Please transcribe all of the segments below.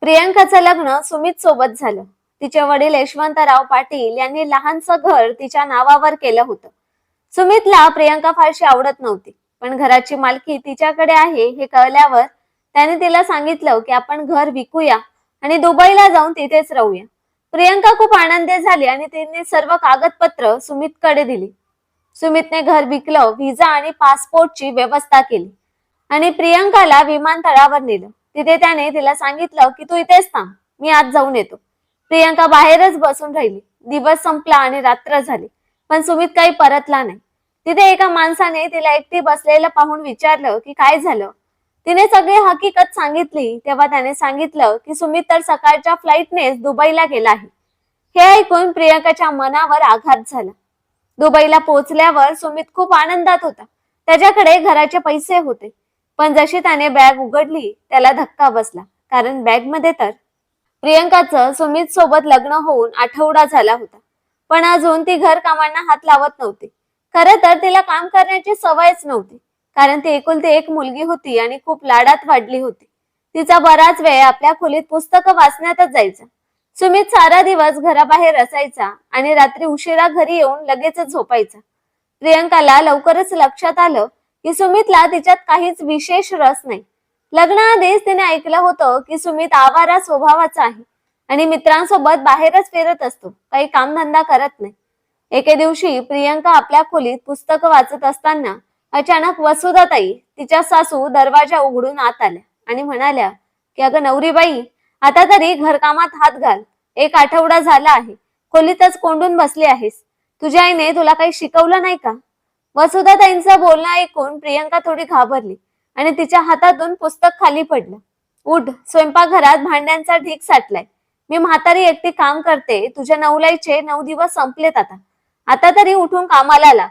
प्रियंकाचं लग्न सुमित सोबत झालं. तिचे वडील यशवंतराव पाटील यांनी लहानसं घर तिच्या नावावर केलं होतं. सुमितला प्रियंका फारशी आवडत नव्हती, पण घराची मालकी तिच्याकडे आहे हे कळल्यावर त्याने तिला सांगितलं की आपण घर विकूया आणि दुबईला जाऊन तिथेच राहूया. प्रियंका खूप आनंदी झाली आणि तिने सर्व कागदपत्र सुमितकडे दिली. सुमितने घर विकलं, व्हिसा आणि पासपोर्टची व्यवस्था केली आणि प्रियंकाला विमानतळावर नेलं. तिथे त्याने तिला सांगितलं की तू इथेच थांब, मी आज जाऊन येतो. प्रियंका बाहेरच बसून राहिली. दिवस संपला आणि रात्र झाली, पण सुमित काही परतला नाही. तिथे एका माणसाने तिला एकटी बसलेलं पाहून विचारलं की काय झालं. तिने सगळी हकीकत सांगितली. तेव्हा त्याने सांगितलं की सुमित तर सकाळच्या फ्लाईटनेच दुबईला गेला आहे. हे ऐकून प्रियंकाच्या मनावर आघात झाला. दुबईला पोहोचल्यावर सुमित खूप आनंदात होता. त्याच्याकडे घराचे पैसे होते, पण जशी त्याने बॅग उघडली त्याला धक्का बसला, कारण बॅग मध्ये तर प्रियंकाचं सुमित सोबत लग्न होऊन आठवडा झाला होता, पण अजून ती घर कामांना हात लावत नव्हती. खरं तर तिला काम करण्याची सवयच नव्हती, कारण ती एकुलती एक मुलगी होती आणि खूप लाडात वाढली होती. तिचा बराच वेळ आपल्या खोलीत पुस्तकं वाचण्यातच जायचा. सुमित सारा दिवस घराबाहेर असायचा आणि रात्री उशिरा घरी येऊन लगेचच झोपायचा. प्रियंकाला लवकरच लक्षात आलं की सुमितला तिच्यात काहीच विशेष रस नाही. लग्नाआधीच तिने ऐकलं होतं की सुमित आवारा स्वभावाचा आहे आणि मित्रांसोबत बाहेरच फिरत असतो, काही कामधंदा करत नाही. एके दिवशी प्रियंका आपल्या खोलीत पुस्तकं वाचत असताना अचानक वसुधाताई, तिच्या सासू, दरवाजा उघडून आत आल्या आणि म्हणाल्या की अगं नवरीबाई, आता तरी घरकामात हात घाल. एक आठवडा झाला आहे खोलीतच कोंडून बसली आहेस. तुझ्या आईने तुला काही शिकवलं नाही का? वसुधाताईंचं बोलणं ऐकून प्रियंका थोडी घाबरली आणि तिच्या हातातून पुस्तक खाली पडलं. उठ, स्वयंपाकघरात भांड्यांचा ढीग साठलाय. मी म्हातारी एकटी काम करते. तुझ्या नवलाईचे 9 दिवस संपलेत आता. आता तरी उठून कामाला लाग.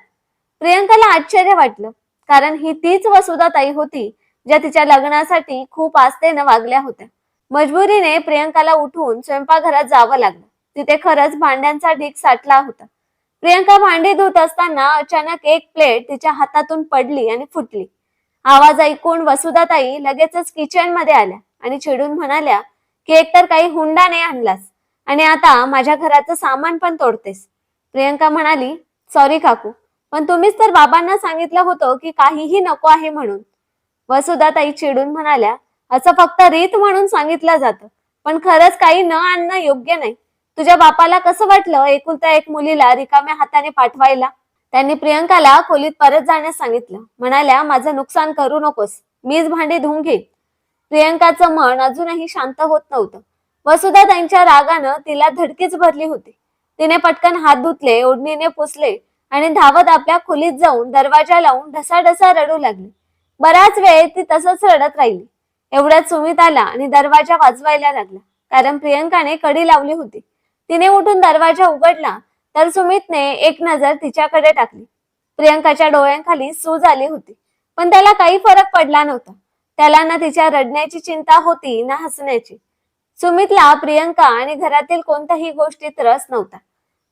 प्रियंकाला आश्चर्य वाटलं, कारण ही तीच वसुधाताई होती ज्या तिच्या लग्नासाठी खूप आस्थेनं वागल्या होत्या. मजबुरीने प्रियंकाला उठून स्वयंपाकघरात जावं लागलं. तिथे खरंच भांड्यांचा ढीग साठला होता. प्रियंका भांडी धुत असताना अचानक एक प्लेट तिच्या हातातून पडली आणि फुटली. आवाज ऐकून वसुधाताई लगेचच किचन मध्ये आल्या आणि चिडून म्हणाल्या की एकतर काही हुंडाने आणलास आणि आता माझ्या घराचं सामान पण तोडतेस. प्रियंका म्हणाली, सॉरी काकू, पण तुम्हीच तर बाबांना सांगितलं होतं की काहीही नको आहे म्हणून. वसुधाताई चिडून म्हणाल्या, असं फक्त रीत म्हणून सांगितलं जातं, पण खरंच काही न आणणं योग्य नाही. तुझ्या बापाला कसं वाटलं एकुलत्या एक मुलीला रिकाम्या हाताने पाठवायला? त्यांनी प्रियंकाला खोलीत परत जाण्यास सांगितलं. म्हणाल्या, माझं नुकसान करू नकोस, मीच भांडी धुवून घेईन. प्रियंकाचं मन अजूनही शांत होत नव्हतं. वसुधाताईंच्या रागानं तिला धडकीच भरली होती. तिने पटकन हात धुतले, ओढणीने पुसले आणि धावत आपल्या खोलीत जाऊन दरवाजा लावून ढसाढसा रडू लागली. बराच वेळ ती तसंच रडत राहिली. एवढ्यात सुमित आला आणि दरवाजा वाजवायला लागला, कारण प्रियंकाने कडी लावली होती. तिने उठून दरवाजा उघडला तर सुमितने एक नजर तिच्याकडे टाकली. प्रियंकाच्या डोळ्यांखाली सूज आली होती, पण त्याला काही फरक पडला नव्हता. त्याला ना तिच्या रडण्याची चिंता होती ना हसण्याची. सुमितला प्रियंका आणि घरातील कोणत्याही गोष्टीत रस नव्हता.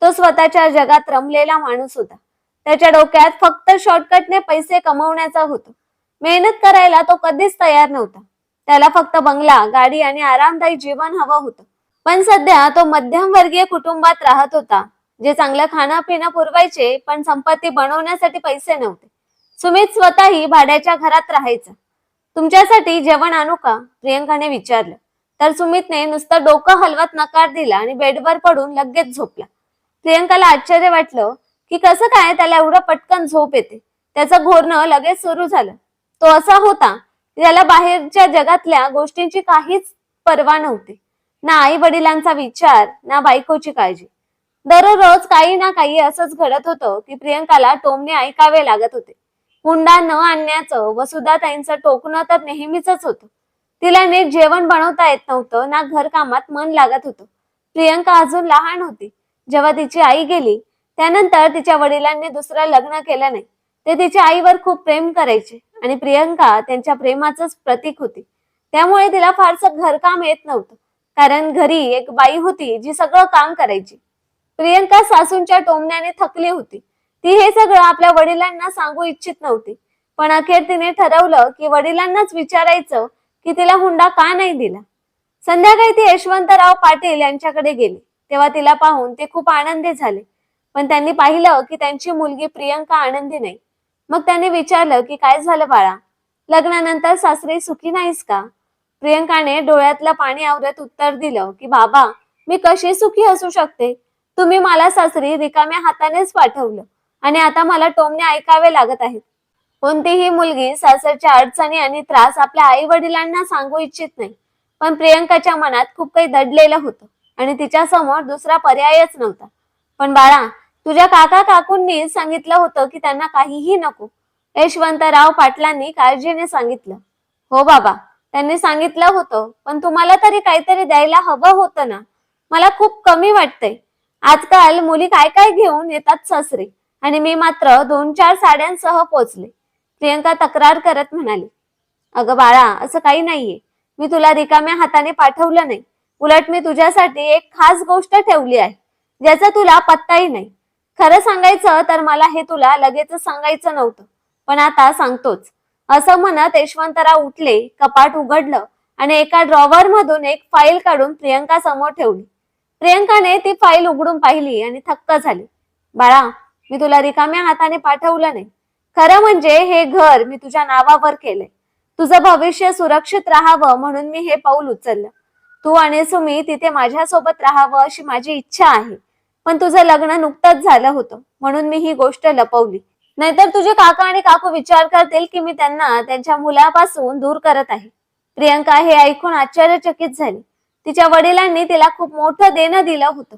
तो स्वतःच्या जगात रमलेला माणूस होता. त्याच्या डोक्यात फक्त शॉर्टकटने पैसे कमवण्याचा होतं. मेहनत करायला तो कधीच तयार नव्हता. त्याला फक्त बंगला, गाडी आणि आरामदायी जीवन हवं होतं. पण सध्या तो मध्यमवर्गीय कुटुंबात राहत होता, जे चांगलं खाणं पिणं पुरवायचे, पण संपत्ती बनवण्यासाठी पैसे नव्हते. सुमित स्वतःही भाड्याच्या घरात राहायचा. तुमच्यासाठी जेवण आणू का? प्रियंकाने विचारलं. तर सुमितने नुसतं डोकं हलवत नकार दिला आणि बेडवर पडून लगेच झोपला. प्रियंकाला आश्चर्य वाटलं की कसं काय त्याला एवढं पटकन झोप येते. त्याचं घोरणं लगेच सुरू झालं. तो असा होता की त्याला बाहेरच्या जगातल्या गोष्टींची काहीच पर्वा नव्हती. ना आई वडिलांचा विचार, ना बायकोची काळजी. दररोज काही ना काही असंच घडत होतं की प्रियंकाला टोमणे ऐकावे लागत होते. हुंडा न आणण्याचं वसुधाताईंचं टोकणं तर नेहमीच होतं. तिला नीट जेवण बनवता येत नव्हतं, ना घरकामात मन लागत होतं. प्रियंका अजून लहान होती. जेव्हा तिची आई गेली त्यानंतर तिच्या वडिलांनी दुसरं लग्न केलं नाही. ते तिच्या आईवर खूप प्रेम करायचे आणि प्रियंका त्यांच्या प्रेमाचंच प्रतीक होती. त्यामुळे तिला फारसं घरकाम येत नव्हतं, कारण घरी एक बाई होती जी सगळं काम करायची. प्रियंका सासूंच्या टोमण्याने थकली होती. ती हे सगळं आपल्या वडिलांना सांगू इच्छित नव्हती, पण अखेर तिने ठरवलं की वडिलांनाच विचारायचं की तिला हुंडा का नाही दिला. संध्याकाळी ती यशवंतराव पाटील यांच्याकडे गेली. तेव्हा तिला पाहून ते खूप आनंदी झाले. पण त्यांनी पाहिलं की त्यांची मुलगी प्रियंका आनंदी नाही. मग त्यांनी विचारलं की काय झालं बाळा, लग्नानंतर सासरी सुखी नाहीस का? प्रियंकाने डोळ्यातलं पाणी आवरत उत्तर दिलं की बाबा, मी कशी सुखी असू शकते? तुम्ही मला सासरी रिकाम्या हातानेच पाठवलं आणि आता मला टोमणे ऐकावे लागत आहेत. कोणतीही मुलगी सासरच्या अडचणी आणि त्रास आपल्या आई वडिलांना सांगू इच्छित नाही. पण प्रियंकाच्या मनात खूप काही दडलेलं होतं आणि तिच्या समोर दुसरा पर्यायच नव्हता. पण बाळा, तुझ्या काका काकूंनी सांगितलं होतं की त्यांना काहीही नको. यशवंतराव पाटलांनी काळजीने सांगितलं. हो बाबा, त्यांनी सांगितलं होतं, पण तुम्हाला तरी काहीतरी द्यायला हवं होतं ना. मला खूप कमी वाटतंय. आजकाल मुली काय काय घेऊन येतात सासरी आणि मी मात्र 2-4 साड्यांसह पोचले. प्रियंका तक्रार करत म्हणाली. अगं बाळा, असं काही नाहीये. मी तुला रिकाम्या हाताने पाठवलं नाही. उलट मी तुझ्यासाठी एक खास गोष्ट ठेवली आहे, ज्याचा तुला पत्ताही नाही. खरं सांगायचं तर मला हे तुला लगेच सांगायचं नव्हतं, पण आता सांगतोच. असं म्हणत यशवंतराव उठले, कपाट उघडलं आणि एका ड्रॉवर मधून एक फाईल काढून प्रियंका समोर ठेवली. प्रियंकाने ती फाईल उघडून पाहिली आणि थक्क झाली. बाळा, मी तुला रिकाम्या हाताने पाठवलं नाही. खरं म्हणजे हे घर मी तुझ्या नावावर केलंय. तुझं भविष्य सुरक्षित राहावं म्हणून मी हे पाऊल उचललं. तू आणि सुमी तिथे माझ्यासोबत राहावं अशी माझी इच्छा आहे. पण तुझं लग्न नुकतंच झालं होतं म्हणून मी ही गोष्ट लपवली. नाहीतर तुझे काका आणि काकू विचार करतील की मी त्यांना त्यांच्या मुलापासून दूर करत आहे. प्रियंका हे ऐकून आश्चर्यचकित झाली. तिच्या वडिलांनी तिला खूप मोठं देणं दिलं होतं.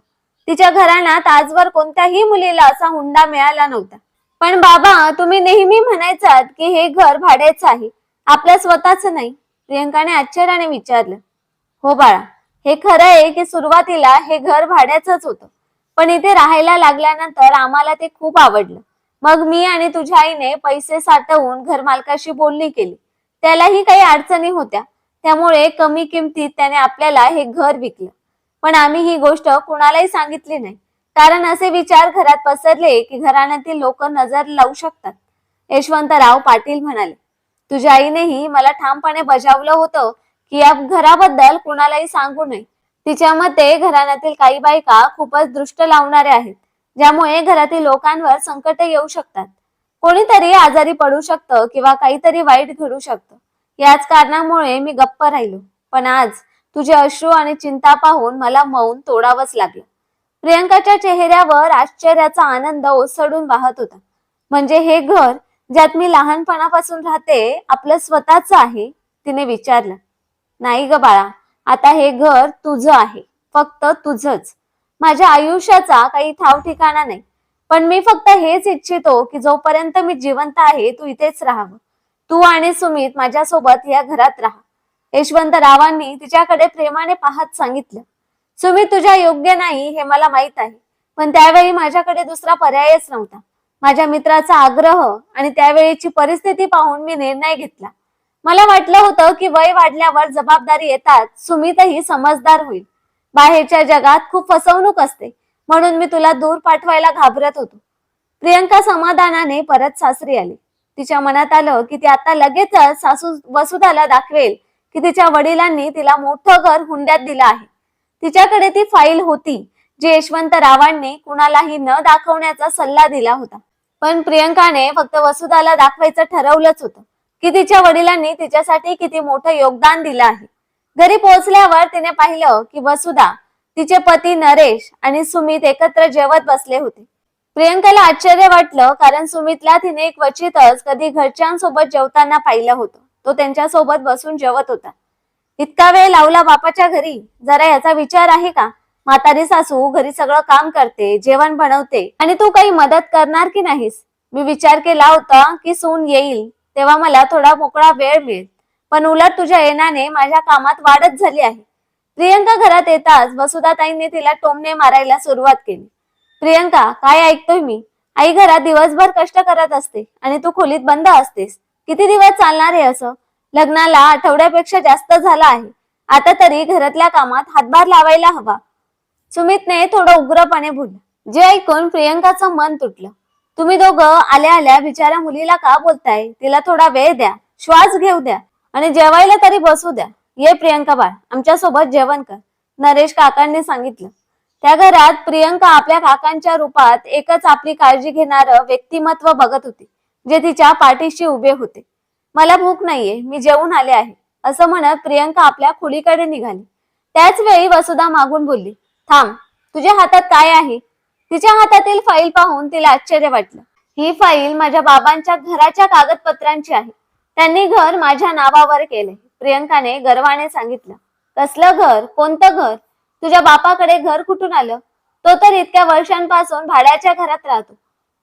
तिच्या घराण्यात आजवर कोणत्याही मुलीला असा हुंडा मिळाला नव्हता. पण बाबा, तुम्ही नेहमी म्हणायचात की हे घर भाड्याचं आहे, आपलं स्वतःच नाही. प्रियंकाने आश्चर्याने विचारलं. हो बाळा, हे खरं आहे की सुरुवातीला हे घर भाड्याचंच होतं. पण इथे राहायला लागल्यानंतर आम्हाला ते खूप आवडलं. मग मी आणि तुझ्या आईने पैसे साठवून घर मालकाशी बोलणी केली. त्यालाही काही अडचणी होत्या, त्यामुळे कमी किमतीत त्याने आपल्याला हे घर विकलं. पण आम्ही ही गोष्ट कुणालाही सांगितली नाही, कारण असे विचार घरात पसरले की घराण्यातील लोक नजर लावू शकतात. यशवंतराव पाटील म्हणाले. तुझ्या आईनेही मला ठामपणे बजावलं होतं की या घराबद्दल कुणालाही सांगू नये. तिच्या मते घराण्यातील काही बायका खूपच दृष्ट लावणाऱ्या आहेत, ज्यामुळे घरातील लोकांवर संकट येऊ शकतात. कोणीतरी आजारी पडू शकतं किंवा काहीतरी वाईट घडू शकतं. याच कारणामुळे मी गप्प राहिलो. पण आज तुझे अश्रू आणि चिंता पाहून मला मौन तोडावंच लागलं. प्रियंकाच्या चेहऱ्यावर आश्चर्याचा आनंद ओसळून वाहत होता. म्हणजे हे घर ज्यात मी लहानपणापासून राहते आपलं स्वतःच आहे? तिने विचारलं. नाही ग बाळा, आता हे घर तुझं आहे, फक्त तुझंच. माझ्या आयुष्याचा काही ठाव ठिकाणा नाही. पण मी फक्त हेच इच्छितो की जोपर्यंत मी जिवंत आहे तू इथेच राहावं. तू आणि सुमित माझ्यासोबत या घरात राहा. यशवंतरावांनी तिच्याकडे प्रेमाने पाहत सांगितलं. सुमित तुझ्या योग्य नाही हे मला माहित आहे, पण त्यावेळी माझ्याकडे दुसरा पर्यायच नव्हता. माझ्या मित्राचा आग्रह आणि त्यावेळीची परिस्थिती पाहून मी निर्णय घेतला. मला वाटलं होतं की वय वाढल्यावर जबाबदारी येतात सुमितही समजदार होईल. बाहेरच्या जगात खूप फसवणूक असते, म्हणून मी तुला दूर पाठवायला घाबरत होतो. प्रियंका समाधानाने परत सासरी आली. तिच्या मनात आलं की ती आता लगेचच सासू वसुधाला दाखवेल की तिच्या वडिलांनी तिला मोठं घर हुंड्यात दिलं आहे. तिच्याकडे ती फाईल होती जी यशवंतरावांनी कुणालाही न दाखवण्याचा सल्ला दिला होता. पण प्रियंकाने फक्त वसुधाला दाखवायचं ठरवलंच होतं की तिच्या वडिलांनी तिच्यासाठी किती मोठं योगदान दिलं आहे. घरी पोहोचल्यावर तिने पाहिलं की वसुधा, तिचे पती नरेश आणि सुमित एकत्र जेवत बसले होते. प्रियंकाला आश्चर्य वाटलं, कारण सुमितला तिने क्वचितच कधी घरच्यांसोबत जेवताना पाहिलं होतं. तो त्यांच्यासोबत बसून जेवत होता. इतका वेळ लावला बापाच्या घरी, जरा याचा विचार आहे का? म्हातारी सासू घरी सगळं काम करते, जेवण बनवते आणि तू काही मदत करणार की नाहीस? मी विचार केला होता की सून येईल तेव्हा मला थोडा मोकळा वेळ मिळेल, पण उलट तुझ्या येण्याने माझ्या कामात वाढच झाली आहे. प्रियंका घरात येताच वसुधाताईंनी तिला टोमणे मारायला सुरुवात केली. प्रियंका, काय ऐकतोय मी? आई घरात दिवसभर कष्ट करत असते आणि तू खोलीत बंद असतेस. किती दिवस चालणार आहे असं? लग्नाला आठवड्यापेक्षा जास्त झाला आहे. आता तरी घरातल्या कामात हातभार लावायला हवा. सुमितने थोडं उग्रपणे बोललं. जे ऐकून प्रियंकाचं मन तुटलं. तुम्ही दोघं आल्या आल्या बिचाऱ्या मुलीला का बोलताय? तिला थोडा वेळ द्या, श्वास घेऊ द्या आणि जेवायला तरी बसू द्या. ये प्रियंका बाळ, आमच्या सोबत जेवण कर, नरेश काकांनी सांगितलं. त्या घरात प्रियंका आपल्या काकांच्या रूपात एकच आपली काळजी घेणारं व्यक्तिमत्व बघत होती, जे तिच्या पाठीशी उभे होते. मला भूक नाहीये, मी जेवून आले आहे, असं म्हणत प्रियंका आपल्या खोलीकडे निघाली. त्याच वेळी वसुधा मागून बोलली, थांब, तुझ्या हातात काय आहे? तिच्या हातातील फाईल पाहून तिला आश्चर्य वाटलं. ही फाईल माझ्या बाबांच्या घराच्या कागदपत्रांची आहे. त्यांनी घर माझ्या नावावर केले, प्रियंकाने गर्वाने सांगितलं. कसलं घर? कोणतं घर? तुझ्या बापाकडे घर कुठून आलं? तो तर इतक्या वर्षांपासून भाड्याच्या घरात राहतो,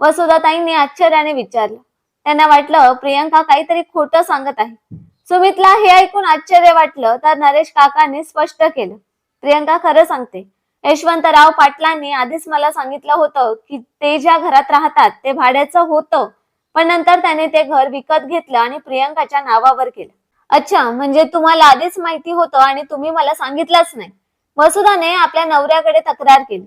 वसुधाताईंनी आश्चर्याने विचारलं. त्यांना वाटलं प्रियंका काहीतरी खोटं सांगत आहे. सुमितला हे ऐकून आश्चर्य वाटलं तर नरेश काकांनी स्पष्ट केलं, प्रियंका खरं सांगते. यशवंतराव पाटलांनी आधीच मला सांगितलं होतं की ते ज्या घरात राहतात ते भाड्याचं होतं, पण नंतर त्याने ते घर विकत घेतलं आणि प्रियंकाच्या नावावर केलं. अच्छा, म्हणजे तुम्हाला आधीच माहिती होतं आणि तुम्ही मला सांगितलंच नाही. वसुधाने आपल्या नवऱ्याकडे तक्रार केली.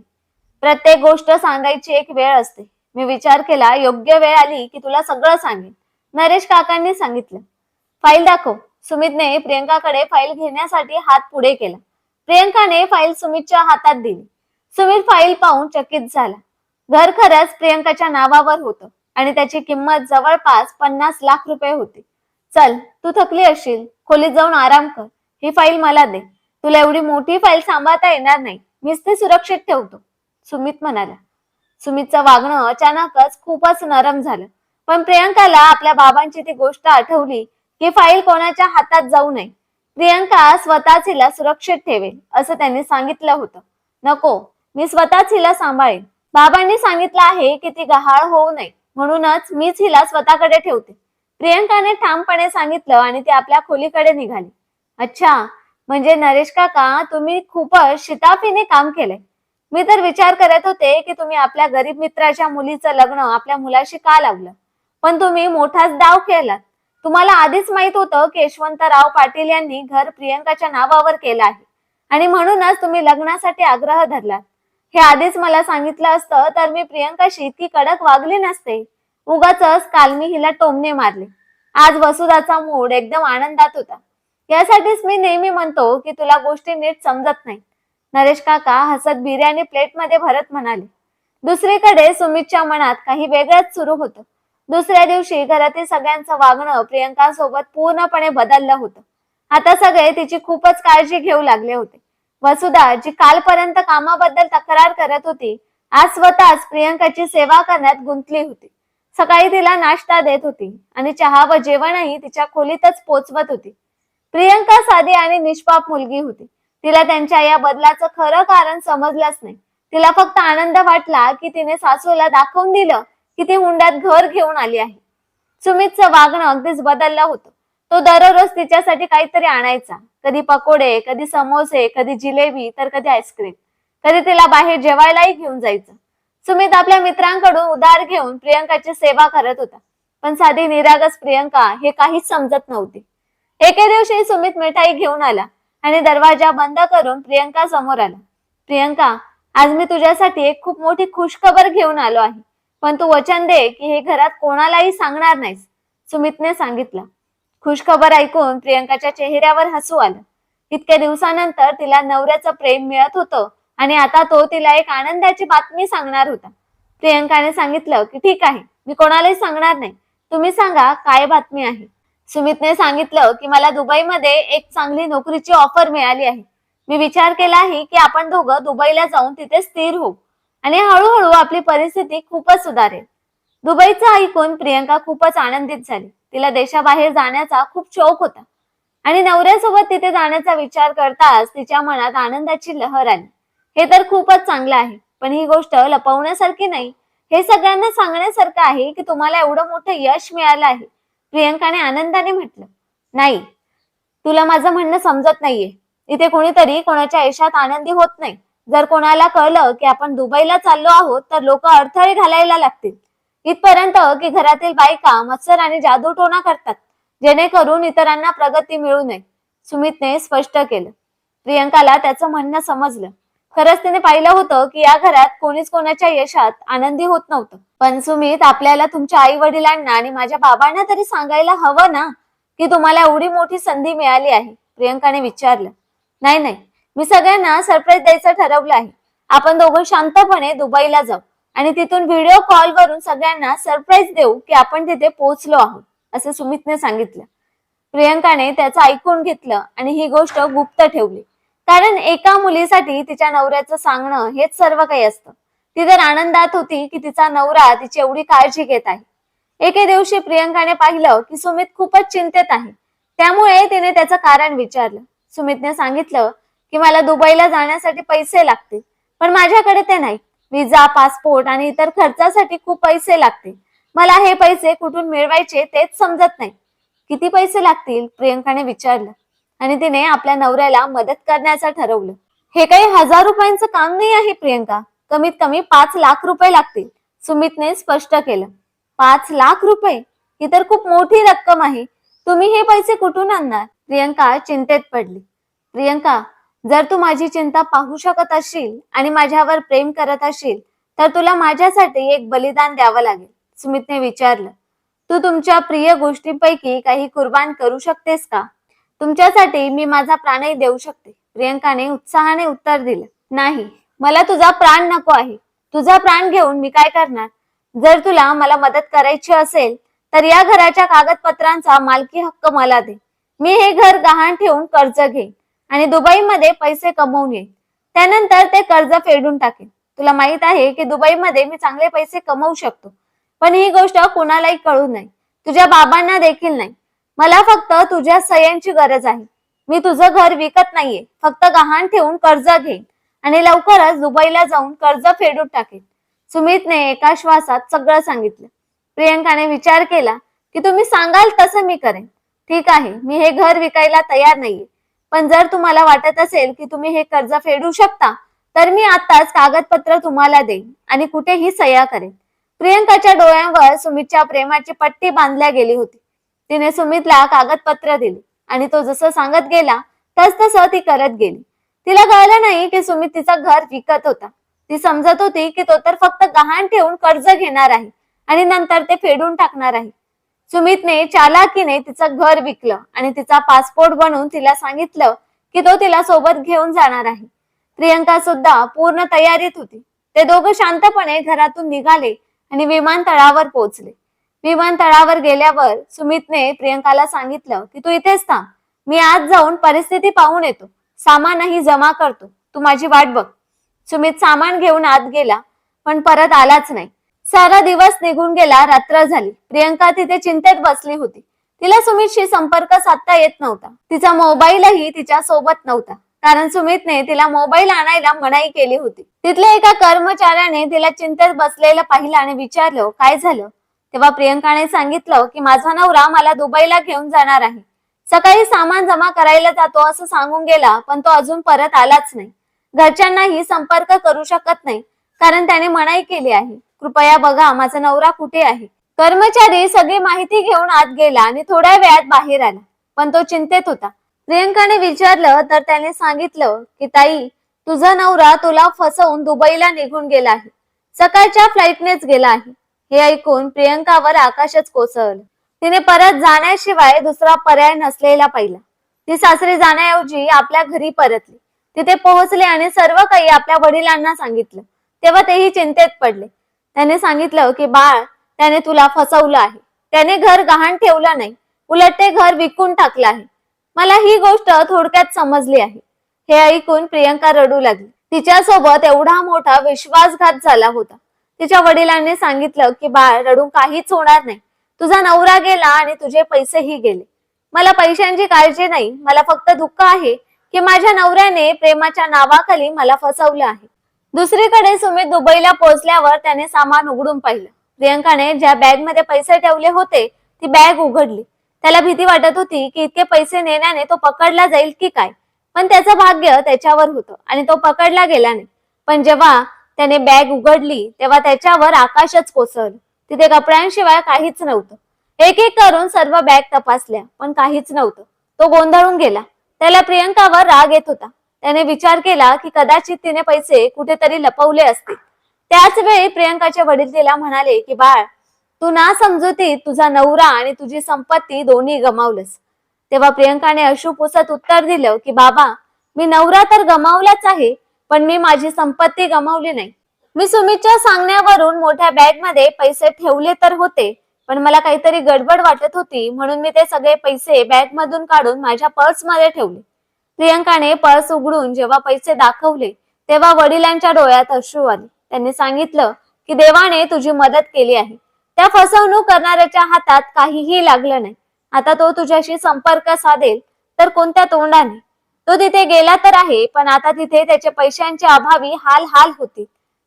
प्रत्येक गोष्ट सांगायची एक वेळ असते. मी विचार केला योग्य वेळ आली की तुला सगळं सांगेन, नरेश काकांनी सांगितलं. फाईल दाखव. सुमितने प्रियंकाकडे फाईल घेण्यासाठी हात पुढे केला. प्रियंकाने फाईल सुमितच्या हातात दिली. सुमित फाईल पाहून चकित झाला. घर खरंच प्रियंकाच्या नावावर होतं आणि त्याची किंमत जवळपास 50 लाख रुपये होती. चल, तू थकली असशील, खोलीत जाऊन आराम कर. ही फाईल मला दे. तुला एवढी मोठी फाईल सांभाळता येणार नाही, मीच ती सुरक्षित ठेवतो, सुमित म्हणाला. सुमितचं वागणं अचानकच खूपच नरम झालं, पण प्रियंकाला आपल्या बाबांची ती गोष्ट आठवली की फाईल कोणाच्या हातात जाऊ नये. प्रियंका स्वतःच हिला सुरक्षित ठेवेल असं त्यांनी सांगितलं होतं. नको, मी स्वतःच हिला सांभाळेन. बाबांनी सांगितलं आहे की ती गहाळ होऊ नये, म्हणूनच मीच हिला स्वतःकडे ठेवते, प्रियंकाने ठामपणे सांगितलं आणि ती आपल्या खोलीकडे निघाली. अच्छा, म्हणजे नरेश काका, तुम्ही खूपच शिताफीने काम केलंय. मी तर विचार करत होते की तुम्ही आपल्या गरीब मित्राच्या मुलीचं लग्न आपल्या मुलाशी का लावलं, पण तुम्ही मोठाच डाव केलात. तुम्हाला आधीच माहित होतं की यशवंतराव पाटील यांनी घर प्रियंकाच्या नावावर केलं आहे आणि म्हणूनच तुम्ही लग्नासाठी आग्रह धरलात. हे आधीच मला सांगितलं असतं तर मी प्रियंकाशी इतकी कडक वागली नसते. उगाचच काल मी हिला टोमणे मारले. आज वसुधाचा मूड एकदम आनंदात होता. यासाठीच मी नेहमी म्हणतो की तुला गोष्टी नीट समजत नाही, नरेश काका हसत बिर्याणी प्लेटमध्ये भरत म्हणाले. दुसरीकडे सुमितच्या मनात काही वेगळंच सुरू होतं. दुसऱ्या दिवशी घरातील सगळ्यांचं वागणं प्रियंकासोबत पूर्णपणे बदललं होतं. आता सगळे तिची खूपच काळजी घेऊ लागले होते. वसुधा, जी कालपर्यंत कामाबद्दल तक्रार करत होती, आज स्वतःच प्रियंकाची सेवा करण्यात गुंतली होती. सकाळी तिला नाश्ता देत होती आणि चहा व जेवणही तिच्या खोलीतच पोचवत होती. प्रियंका साधी आणि निष्पाप मुलगी होती. तिला त्यांच्या या बदलाचं खरं कारण समजलंच नाही. तिला फक्त आनंद वाटला की तिने सासूला दाखवून दिलं की ती हुंड्यात घर घेऊन आली आहे. सुमितचं वागणं अगदीच बदललं होतं. तो दररोज तिच्यासाठी काहीतरी आणायचा, कधी पकोडे, कधी समोसे, कधी जिलेबी, तर कधी आईस्क्रीम. कधी तिला बाहेर जेवायलाही घेऊन जायचं. सुमित आपल्या मित्रांकडून उधार घेऊन प्रियंकाची सेवा करत होता, पण साधी निरागस प्रियंका हे काहीच समजत नव्हती. एके दिवशी सुमित मिठाई घेऊन आला आणि दरवाजा बंद करून प्रियंका समोर आला. प्रियंका, आज मी तुझ्यासाठी एक खूप मोठी खुशखबर घेऊन आलो आहे, पण तू वचन दे की हे घरात कोणालाही सांगणार नाहीस, सुमितने सांगितलं. खुशखबर ऐकून प्रियंकाच्या चेहऱ्यावर हसू आलं. इतक्या दिवसानंतर तिला नवऱ्याचं प्रेम मिळत होतं आणि आता तो तिला एक आनंदाची बातमी सांगणार होता. प्रियंकाने सांगितलं की ठीक आहे, मी कोणालाही सांगणार नाही, तुम्ही सांगा काय बातमी आहे. सुमितने सांगितलं की मला दुबईमध्ये एक चांगली नोकरीची ऑफर मिळाली आहे. मी विचार केला आहे की आपण दोघं दुबईला जाऊन तिथे स्थिर होऊ आणि हळूहळू आपली परिस्थिती खूपच सुधारेल. दुबईचं ऐकून प्रियंका खूपच आनंदित झाली. तिला देशाबाहेर जाण्याचा खूप शौक होता आणि नवऱ्यासोबत तिथे जाण्याचा विचार करताच तिच्या मनात आनंदाची लहर आली. हे तर खूपच चांगलं आहे, पण ही गोष्ट लपवण्यासारखी नाही, हे सगळ्यांना सांगण्यासारखं आहे की तुम्हाला एवढं मोठं यश मिळालं आहे, प्रियंकाने आनंदाने म्हटलं. नाही, तुला माझं म्हणणं समजत नाहीये. इथे कोणीतरी कोणाच्या यशात आनंदी होत नाही. जर कोणाला कळलं की आपण दुबईला चाललो आहोत तर लोक अडथळे घालायला लागतील, इथपर्यंत की घरातील बायका मत्सर आणि जादूटोणा करतात, जेणेकरून इतरांना प्रगती मिळू नये, सुमितने स्पष्ट केलं. प्रियंकाला त्याचं म्हणणं समजलं. खरंच तिने पाहिलं होतं की या घरात कोणीच कोणाच्या यशात आनंदी होत नव्हतं. पण सुमित, आपल्याला तुमच्या आई वडिलांना आणि माझ्या बाबांना तरी सांगायला हवं ना की तुम्हाला एवढी मोठी संधी मिळाली आहे प्रियंकाने विचारलं. नाही नाही, मी सगळ्यांना सरप्राईज द्यायचं ठरवलं आहे. आपण दोघं शांतपणे दुबईला जाऊ आणि तिथून व्हिडिओ कॉल वरून सगळ्यांना सरप्राईज देऊ की आपण तिथे पोहोचलो आहोत, असं सुमितने सांगितलं. प्रियंकाने त्याचं ऐकून घेतलं आणि ही गोष्ट गुप्त ठेवली. कारण एका मुलीसाठी तिच्या नवऱ्याचं सांगणं हेच सर्व काही असतं. ती तर आनंदात होती की तिचा नवरा तिची एवढी काळजी घेत आहे. एके दिवशी प्रियंकाने पाहिलं की सुमित खूपच चिंतेत आहे. त्यामुळे तिने त्याचं कारण विचारलं. सुमितने सांगितलं की मला दुबईला जाण्यासाठी पैसे लागतील, पण माझ्याकडे ते नाही. विजा, पासपोर्ट आणि इतर खर्चासाठी खूप पैसे लागतील. मला हे पैसे कुठून मिळवायचे तेच समजत नाही. किती पैसे लागतील, प्रियंकाने विचारलं. आणि तिने आपल्या नवऱ्याला मदत करण्याचं ठरवलं. हे काही 1000 रुपयांचं काम नाही आहे प्रियंका, कमीत कमी 5 लाख रुपये लागतील, सुमितने स्पष्ट केलं. 5 लाख रुपये? ही तर खूप मोठी रक्कम आहे. तुम्ही हे पैसे कुठून आणणार? प्रियंका चिंतेत पडली. प्रियंका, जर तू माझी चिंता पाहू शकत असशील आणि माझ्यावर प्रेम करत असशील तर तुला माझ्यासाठी एक बलिदान द्यावं लागेल, सुमितने विचारलं. तू तुमच्या प्रिय गोष्टींपैकी काही कुर्बान करू शकतेस का? तुमच्यासाठी मी माझा प्राणही देऊ शकते, प्रियंकाने उत्साहाने उत्तर दिलं. नाही, मला तुझा प्राण नको आहे. तुझा प्राण घेऊन मी काय करणार? जर तुला मला मदत करायची असेल तर या घराच्या कागदपत्रांचा मालकी हक्क मला दे. मी हे घर गहाण ठेवून कर्ज घेईन आणि दुबईमध्ये पैसे कमवून येईन. त्यानंतर ते कर्ज फेडून टाकेन. तुला माहित आहे की दुबईमध्ये मी चांगले पैसे कमवू शकतो, पण ही गोष्ट कुणालाही कळू नये, तुझ्या बाबांना देखील नाही. मला फक्त तुझ्या सह्यांची गरज आहे. मी तुझं घर विकत नाहीये, फक्त गहाण ठेवून कर्ज घेईन आणि लवकरच दुबईला जाऊन कर्ज फेडून टाकेन. सुमितने एका श्वासात सगळं सांगितलं. प्रियंकाने विचार केला की तुम्ही सांगाल तसं मी करेन. ठीक आहे, मी हे घर विकायला तयार नाहीये, पण जर तुम्हाला वाटत असेल की तुम्ही हे कर्ज फेडू शकता तर मी आताच कागदपत्र तुम्हाला देईन आणि कुठेही सह्या करेन. प्रियंकाच्या डोळ्यांवर सुमितच्या प्रेमाची पट्टी बांधल्या गेली होती. तिने सुमितला कागदपत्र दिली आणि तो जसं सांगत गेला तसं ती करत गेली. तिला कळलं नाही की सुमित तिचं घर विकत होता. ती समजत होती की तो तर फक्त गहाण ठेवून कर्ज घेणार आहे आणि नंतर ते फेडून टाकणार आहे. सुमितने चालाकीने तिचं घर विकलं आणि तिचा पासपोर्ट बनवून तिला सांगितलं की तो तिला सोबत घेऊन जाणार आहे. प्रियंका सुद्धा पूर्ण तयारीत होती. ते दोघं शांतपणे घरातून निघाले आणि विमानतळावर पोहोचले. विमानतळावर गेल्यावर सुमितने प्रियंकाला सांगितलं की तू इथेच थांब, मी आज जाऊन परिस्थिती पाहून येतो, सामानही जमा करतो, तू माझी वाट बघ. सुमित सामान घेऊन आत गेला, पण परत आलाच नाही. सारा दिवस निघून गेला, रात्र झाली. प्रियंका तिथे चिंतेत बसली होती. तिला सुमितशी संपर्क साधता येत नव्हता. तिचा मोबाईलही तिच्या सोबत नव्हता, कारण सुमितने तिला मोबाईल आणायला मनाई केली होती. तिथल्या एका कर्मचाऱ्याने तिला चिंतेत बसलेलं पाहिलं आणि विचारलं, काय झालं? तेव्हा प्रियंकाने सांगितलं की माझा नवरा मला दुबईला घेऊन जाणार आहे. सकाळी सामान जमा करायला जातो असं सांगून गेला, पण तो अजून परत आलाच नाही. घरच्यांनाही संपर्क करू शकत नाही, कारण त्याने मनाई केली आहे. कृपया बघा माझा नवरा कुठे आहे. कर्मचारी सगळी माहिती घेऊन आत गेला आणि थोड्या वेळात बाहेर आला, पण तो चिंतेत होता. प्रियंकाने विचारलं तर त्याने सांगितलं की ताई, तुझा नवरा तुला फसवून दुबईला निघून गेला आहे. सकाळच्या फ्लाईटनेच गेला आहे. हे ऐकून प्रियंकावर आकाशच कोसळलं. तिने परत जाण्याशिवाय दुसरा पर्याय नसलेला पाहिला. ती सासरी जाण्याऐवजी आपल्या घरी परतली. तिथे पोहोचले आणि सर्व काही आपल्या वडिलांना सांगितलं. तेव्हा तेही चिंतेत पडले. त्याने सांगितलं की बाळ, त्याने तुला फसवलं आहे. त्याने घर गहाण ठेवलं नाही, उलट ते घर विकून टाकलं आहे. मला ही गोष्ट थोडक्यात समजली आहे. हे ऐकून प्रियंका रडू लागली. तिच्यासोबत एवढा मोठा विश्वासघात झाला होता. तिच्या वडिलांनी सांगितलं की बाळ, रडून काहीच होणार नाही. तुझा नवरा गेला आणि तुझे पैसेही गेले. मला पैशांची काळजी नाही, मला फक्त दुःख आहे की माझ्या नवऱ्याने प्रेमाच्या नावाखाली मला फसवलं आहे. दुसरीकडे सुमित दुबईला पोहोचल्यावर त्याने सामान उघडून पाहिलं. प्रियंकाने ज्या बॅग मध्ये पैसे ठेवले होते ती बॅग उघडली. त्याला भीती वाटत होती की इतके पैसे नेण्याने तो पकडला जाईल की काय, पण त्याचं भाग्य त्याच्यावर होतं आणि तो पकडला गेला नाही. पण जेव्हा त्याने बॅग उघडली तेव्हा त्याच्यावर आकाशच कोसळलं. तिथे कपड्यांशिवाय काहीच नव्हतं. एक एक करून सर्व बॅग तपासल्या, पण काहीच नव्हतं. तो गोंधळून गेला. त्याला प्रियंकावर राग येत होता. त्याने विचार केला की कदाचित तिने पैसे कुठेतरी लपवले असतील. त्याच वेळी प्रियंकाचे वडील तिला म्हणाले की बाळ, तू ना समजुतीत तुझा नवरा आणि तुझी संपत्ती दोन्ही गमावलंस. तेव्हा प्रियंकाने अश्रू पुसत उत्तर दिलं की बाबा, मी नवरा तर गमावलाच आहे, पण मी माझी संपत्ती गमावली नाही. मी सुमितच्या सांगण्यावरून मोठ्या बॅग मध्ये पैसे ठेवले तर होते, पण मला काहीतरी गडबड वाटत होती म्हणून मी ते सगळे पैसे बॅग मधून काढून माझ्या पर्स मध्ये ठेवले. प्रियंकाने पर्स उघडून जेव्हा पैसे दाखवले तेव्हा वडिलांच्या डोळ्यात अश्रू आले. त्यांनी सांगितलं की देवाने तुझी मदत केली आहे. त्या फसवणूक करणाऱ्याच्या हातात काहीही लागलं नाही. आता तो तुझ्याशी संपर्क साधेल तर कोणत्या तोंडाने? तो तिथे गेला तर आहे, पण आता तिथे त्याच्या पैशांच्या अभावी हाल हाल होतील,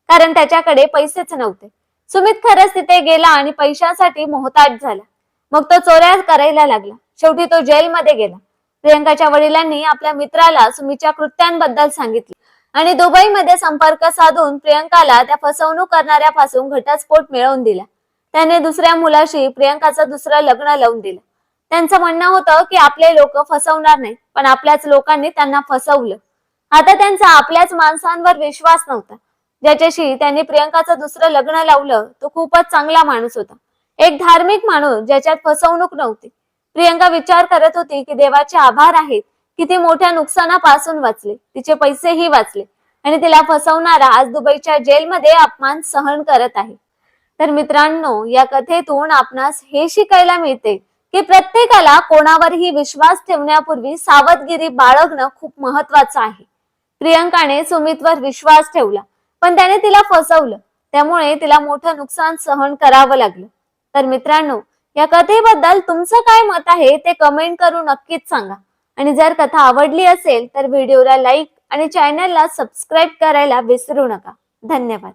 कारण त्याच्याकडे पैसेच नव्हते. सुमित खरंच तिथे गेला आणि पैशांसाठी मोहताज झाला. मग तो चोऱ्या करायला लागला. शेवटी तो जेलमध्ये गेला. प्रियंकाच्या वडिलांनी आपल्या मित्राला सुमितच्या कृत्यांबद्दल सांगितले आणि दुबईमध्ये संपर्क साधून प्रियंकाला त्या फसवणूक करणाऱ्यापासून घटस्फोट मिळवून दिला. त्याने दुसऱ्या मुलाशी प्रियंकाचं दुसरं लग्न लावून दिलं. त्यांचं म्हणणं होतं की आपले लोक फसवणार नाही, पण आपल्याच लोकांनी त्यांना फसवलं. आता त्यांचा आपल्याच माणसांवर विश्वास नव्हता. ज्याच्याशी त्यांनी प्रियंकाचं दुसरं लग्न लावलं तो खूपच चांगला माणूस होता, एक धार्मिक माणूस ज्याच्यात फसवणूक नव्हती. प्रियंका विचार करत होती की देवाचे आभार आहेत की ती मोठ्या नुकसानापासून वाचले, तिचे पैसेही वाचले आणि तिला फसवणारा आज दुबईच्या जेलमध्ये अपमान सहन करत आहे. तर मित्रांनो, या कथेतून आपणास हे शिकायला मिळते की प्रत्येकाला कोणावरही विश्वास ठेवण्यापूर्वी सावधगिरी बाळगणं खूप महत्वाचं आहे. प्रियंकाने सुमितवर विश्वास ठेवला, पण त्याने तिला फसवलं, त्यामुळे तिला मोठं नुकसान सहन करावं लागलं. तर मित्रांनो, या कथेबद्दल तुमचं काय मत आहे ते कमेंट करून नक्कीच सांगा. आणि जर कथा आवडली असेल तर व्हिडिओला लाईक आणि चॅनलला सबस्क्राईब करायला विसरू नका. धन्यवाद.